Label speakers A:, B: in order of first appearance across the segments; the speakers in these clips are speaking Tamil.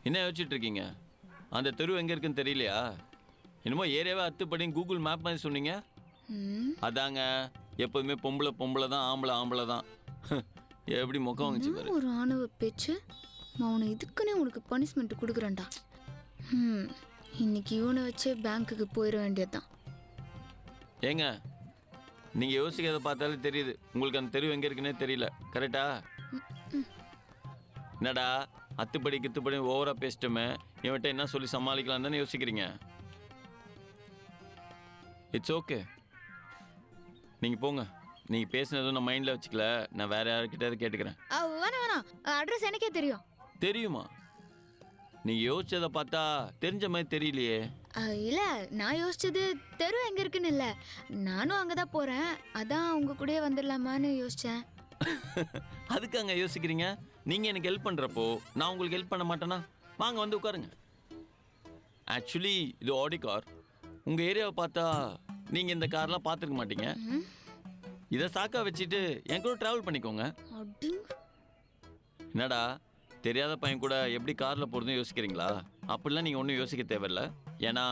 A: என்ன யோசிச்சுட்டு இருக்கீங்க? அந்த தெரு எங்கே இருக்குன்னு தெரியலையா? என்னமோ ஏரியாவே அத்துப்படி கூகுள் மேப் மாதிரி சொன்னீங்க. அதாங்க எப்போதுமே பொம்பளை பொம்பளை தான், ஆம்பளை ஆம்பளை தான். எப்படி முகம் வந்துச்சு பாரு.
B: ஒரு ஆணவ பேச்சு. அவனை இதுக்குன்னே உனக்கு பனிஷ்மெண்ட் கொடுக்குறேன்டா. இன்னைக்கு இவனை வச்சே பேங்க்குக்கு போயிட வேண்டியதுதான்.
A: ஏங்க நீங்கள் யோசிக்கிறத பார்த்தாலே தெரியுது உங்களுக்கு அந்த தெரு எங்கே இருக்குன்னே தெரியல. கரெக்டா? என்னடா அத்துப்படி கித்துப்படி ஓவராக பேசிட்டோமே, இவன்கிட்ட என்ன சொல்லி சமாளிக்கலாம் தானே யோசிக்கிறீங்க. இட்ஸ் ஓகே, நீங்கள் போங்க. நீங்கள் பேசினதும் நான் மைண்டில் வச்சுக்கல. நான் வேற யாருக்கிட்ட கேட்டுக்கிறேன்.
B: வேணாம் வேணாம், அட்ரஸ் எனக்கே தெரியும்.
A: தெரியுமா? நீங்கள் யோசிச்சதை பார்த்தா தெரிஞ்ச மாதிரி தெரியலையே.
B: இல்லை, நான் யோசிச்சது தெரு எங்கே இருக்குன்னு இல்லை, நானும் அங்கே தான் போகிறேன். அதான் உங்கள் கூடயே வந்துடலாமான்னு யோசித்தேன்.
A: அதுக்கு அங்கே யோசிக்கிறீங்க? நீங்கள் எனக்கு ஹெல்ப் பண்ணுறப்போ நான் உங்களுக்கு ஹெல்ப் பண்ண மாட்டேனா? வாங்க வந்து உட்காருங்க. ஆக்சுவலி இது ஆடி கார். உங்கள் ஏரியாவை பார்த்தா நீங்கள் இந்த கார்லாம் பார்த்துருக்க மாட்டீங்க. இதை சாக்கா வச்சுட்டு என் கூட ட்ராவல் பண்ணிக்கோங்க. என்னடா தெரியாத பையன் கூட எப்படி காரில் போகிறதும் யோசிக்கிறீங்களா? அப்படிலாம் நீங்கள் ஒன்றும் யோசிக்க தேவையில்ல. ஏன்னா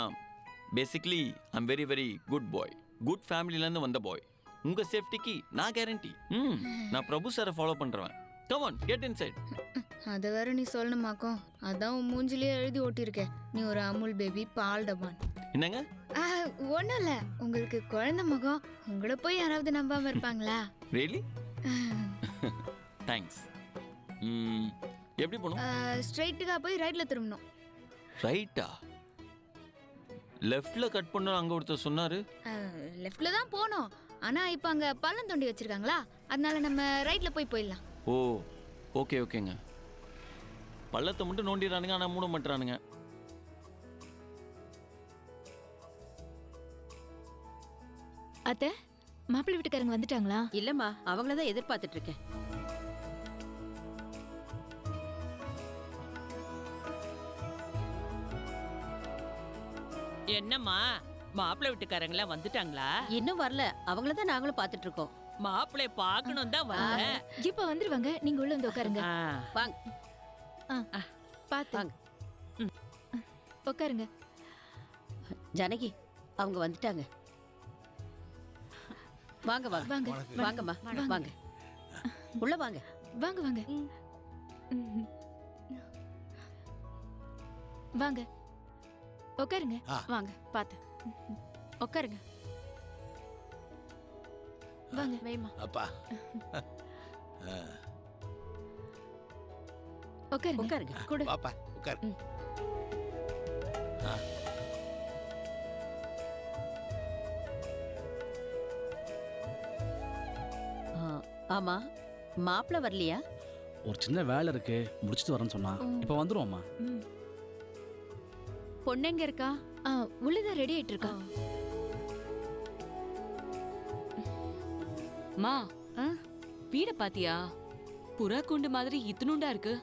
A: basically I'm very very good boy. Good ஃபேமிலியிலேருந்து வந்த பாய். உங்கள் சேஃப்டிக்கு நான் கேரண்டி. நான் பிரபு சாரை ஃபாலோ பண்ணுறேன். Come on, get inside.
B: அதை வேற நீ சொல்லணுமாக்கும். அதான் உன் மூஞ்சிலேயே எழுதி ஓட்டியிருக்கேன், நீ ஒரு அமுல் பேபி பால் டபான்.
A: என்னங்க?
B: ஒன்றும் இல்லை, உங்களுக்கு குழந்தை முகம். உங்களை போய் யாராவது நம்பாமல் இருப்பாங்களா?
A: ரியலி? தேங்க்ஸ். எப்படி போகணும்?
B: ஸ்ட்ரைட்டுக்காக போய் ரைட்டில் திரும்பணும்.
A: ரைட்டா? லெஃப்டில் கட் பண்ணணும் அங்கே ஒருத்தர் சொன்னார்.
B: லெஃப்டில் தான் போகணும், ஆனால் இப்போ அங்கே பள்ளம் தோண்டி வச்சுருக்காங்களா, அதனால நம்ம ரைட்டில் போயிடலாம்.
A: ஓ ஓகே ஓகேங்க. பள்ளத்தை மட்டும் நோண்டிடுறானுங்க, ஆனால் மூட மாட்டுறானுங்க.
C: அத்தை, மாப்பிள்ளை வீட்டுக்காரங்க வந்துட்டாங்களா?
D: இல்லம்மா, அவங்கள தான் எதிர்பார்த்துட்டு இருக்கேன்.
E: என்னம்மா, மாப்பிள்ளை வீட்டுக்காரங்களா வந்துட்டாங்களா?
D: இன்னும் வரல, அவங்கள தான் நாங்களும் பார்த்துட்டு இருக்கோம்.
E: மாப்பிள்ளை பார்க்கணும் தான் வந்தேன்.
C: இப்ப வந்துருவாங்க, நீங்க உள்ள வந்து உட்காருங்க.
D: வாங்க.
C: பாத்து
D: வாங்க.
C: உட்காருங்க.
D: ஜானகி, அவங்க வந்துட்டாங்க. வாங்க வாங்க
C: வாங்க
D: வாங்கம்மா, வாங்க உள்ள வாங்க.
C: வாங்க வாங்க வாங்க உட்காருங்க.
D: வாங்க, பாத்து
C: உட்காருங்க. வாங்க வேமா
F: அப்பா.
C: உட்காருங்க.
D: உட்காருங்க.
C: கூட
F: பாப்பா உட்கார்.
D: ஆமா, மாப்பிள்ளை வரலையா?
G: ஒரு சின்ன வேலை இருக்கு, முடிச்சிட்டு வரேன்னு சொன்னா. இப்ப வந்துருவோம்மா.
C: பொண்ணு எங்க இருக்கா? உள்ளதான் ரெடி ஆயிட்டு இருக்கா.
H: மா, வீட பாத்தியா? புறா கூண்டு மாதிரி இத்துணுண்டா இருக்கு.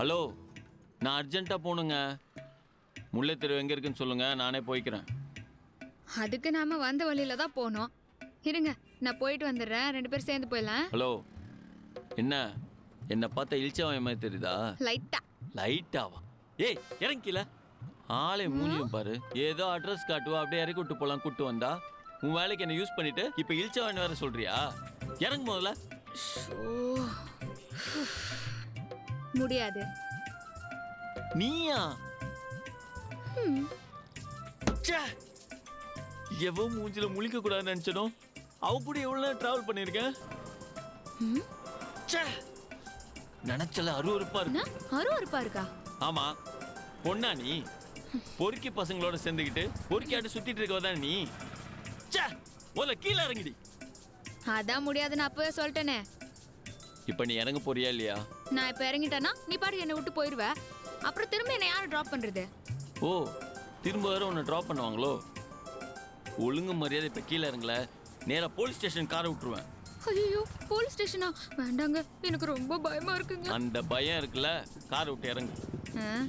A: ஹலோ, நான் அர்ஜென்ட்டாக போகணுங்க. முல்லை தெரு எங்கே இருக்குன்னு சொல்லுங்க, நானே போய்க்கிறேன்.
B: அதுக்கு நாம வந்த வழியில தான் போனோம். இருங்க, நான் போயிட்டு வந்துடுறேன், 2 பேரும் சேர்ந்து போயிடலாம்.
A: ஹலோ, என்ன பார்த்தா இழிச்சவன் மாதிரி தெரியுதா?
B: லைட்டா.
A: லைட்டாவா? ஏய் இறங்கில, ஆளே மூஞ்சியும் பாரு. ஏதோ அட்ரஸ் காட்டுவா, அப்படியே இறக்கி விட்டு போலாம். கூட்டு வந்தா உன் வேலைக்கு என்ன யூஸ் பண்ணிட்டு இப்ப இழிச்சவன் வேற சொல்றியா? இறங்கு முதல்ல.
B: முடியாது.
A: நீயா? எவன் மூஞ்சில முழிக்க கூடாதுன்னு நினைச்சனும் அவ கூட எவ்வளவு நேரம் டிராவல் பண்ணிருக்கேன். நினைச்சல அருவருப்பா இருக்கு.
B: அருவருப்பா இருக்கா?
A: ஆமா, பொண்ணா நீ? பொறுக்கி பசங்களோட சேர்ந்துக்கிட்டு பொறுக்கியாட்டு சுத்திட்டு இருக்கவதான் நீ. முதல்ல கீழே இறங்கிடி.
B: அதான் முடியாதுன்னு அப்பவே சொல்லிட்டேனே.
A: இப்ப நீ இறங்க போறியா இல்லையா?
B: நான் இப்ப இறங்கிட்டேன்னா நீ பாட்டு என்னை விட்டு போயிருவ. அப்புறம் திரும்ப என்ன யாரும் டிராப் பண்றது?
A: ஓ, திரும்ப வேற உன்னை டிராப் பண்ணுவாங்களோ? ஒழுங்கு மரியாதை இப்ப கீழே இறங்கல, நேரா போலீஸ் ஸ்டேஷன் காரை விட்டுருவேன்.
B: ஐயோ, போலீஸ் ஸ்டேஷனா? வேண்டாங்க, எனக்கு ரொம்ப பயமா இருக்குங்க.
A: அந்த பயம் இருக்குல்ல, காரை விட்டு இறங்கு.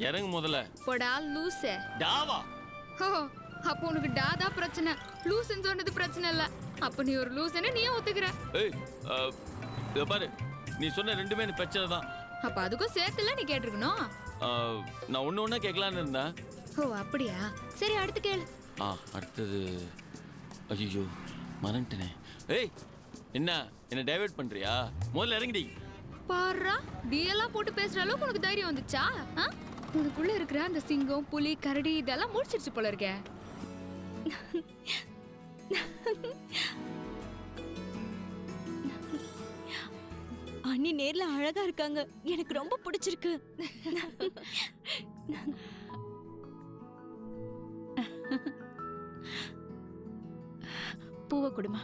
A: இறங்கு முதல்ல.
B: போடா லூசே.
A: டாவா?
B: ஓ, அப்போ உனக்கு டாதா பிரச்சனை, லூசுன்னு சொன்னது பிரச்சனை இல்ல. அப்ப நீ ஒரு லூசுன்னு நீயே ஒத்துக்கிற.
A: ஏய், இத பாரு, நீ சொன்ன ரெண்டுமே எனக்கு பிரச்சனை தான்.
B: அப்ப அதுக்கும் சேர்த்துல நீ கேட்டிருக்கணும்.
A: நான் ஒன்று ஒன்றா கேட்கலான்னு இருந்தேன்.
B: ஓ அப்படியா? சரி அடுத்து கேளு.
A: அடுத்தது ஐயோ மறந்துட்டேனே. ஏய் என்ன டைவர்ட் பண்றியா? முதல்ல இறங்கிடி.
B: பாருடா, டிஎல்லாம் போட்டு பேசுற அளவுக்கு உனக்கு தைரியம் வந்துச்சா? உனக்குள்ள இருக்கிற அந்த சிங்கம், புலி, கரடி இதெல்லாம் முடிச்சிருச்சு போல இருக்கே.
C: அண்ணி நேர்ல அழகா இருக்காங்க, எனக்கு ரொம்ப பிடிச்சிருக்கு. பூவை கொடுமா.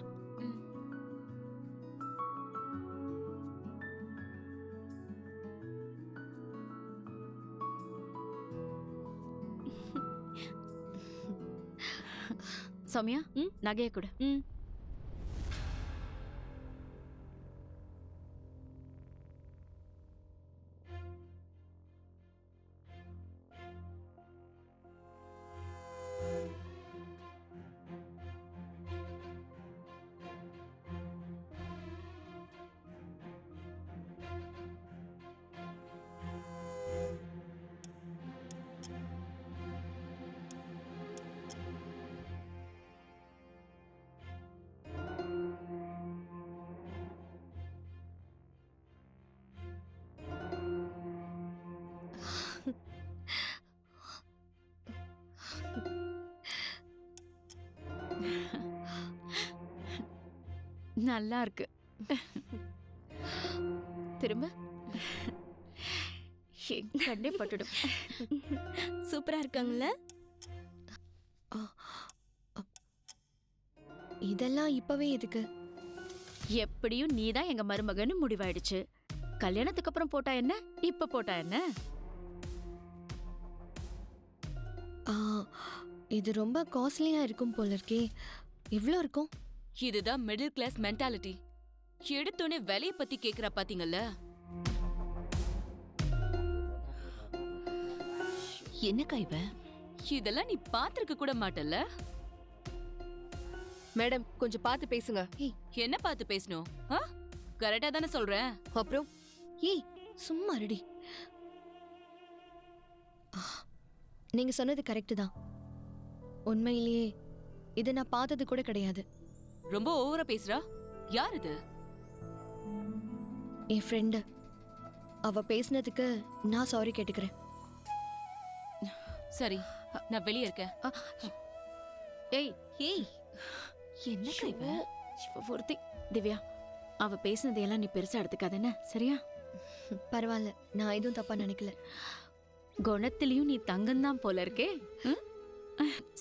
D: சௌமியா நகைய கொடு. நல்லா இருக்கு. திரும்ப கண்ணே பட்டுடும்.
C: சூப்பரா இருக்காங்கல்ல?
B: இதெல்லாம் இப்பவே எதுக்கு?
D: எப்படியும் நீதான் எங்க மருமகன்னு முடிவாயிடுச்சு. கல்யாணத்துக்கு அப்புறம் போட்டா என்ன, இப்ப போட்டா என்ன?
B: இது ரொம்ப காஸ்ட்லியா இருக்கும் போல இருக்கே. எவ்வளோ இருக்கும்?
H: இதுதான் மிடில் கிளாஸ் மென்டாலிட்டி. எடுத்தோனே விலைய பத்தி கேக்குறா பாத்தீங்கல்ல.
D: என்னக்கா இவ?
H: இதெல்லாம் நீ பாத்திருக்க கூட மாட்டல்ல.
F: மேடம் கொஞ்சம் பார்த்து பேசுங்க.
H: என்ன பார்த்து பேசணும்? கரெக்டா தானே சொல்றேன்.
F: அப்புறம்
B: ஏய் சும்மா ரெடி. நீங்க சொன்னது கரெக்ட் தான். உண்மையிலேயே இதை நான் பார்த்தது கூட கிடையாது.
H: ரொம்ப ஓவரா பேசுறா. யார் இது?
B: என் ஃப்ரெண்டு. அவ பேசினதுக்கு நான் சாரி கேட்டுக்கிறேன்.
H: சரி, நான் வெளியே இருக்கேன்.
D: ஏய் ஏய் என்னக்கா இவ? ஒருத்தி திவ்யா, அவ பேசினதையெல்லாம் நீ பெருசா எடுத்துக்காதேன்னு, சரியா?
B: பரவாயில்ல, நான் எதுவும் தப்பா நினைக்கல.
D: குணத்திலையும் நீ தங்கம்தான் போல இருக்கே.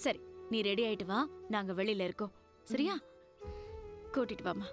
D: சரி, நீ ரெடி ஆயிட்டு வா, நாங்க வெளியில இருக்கோம், சரியா? கூட்டிட்டு வாமா.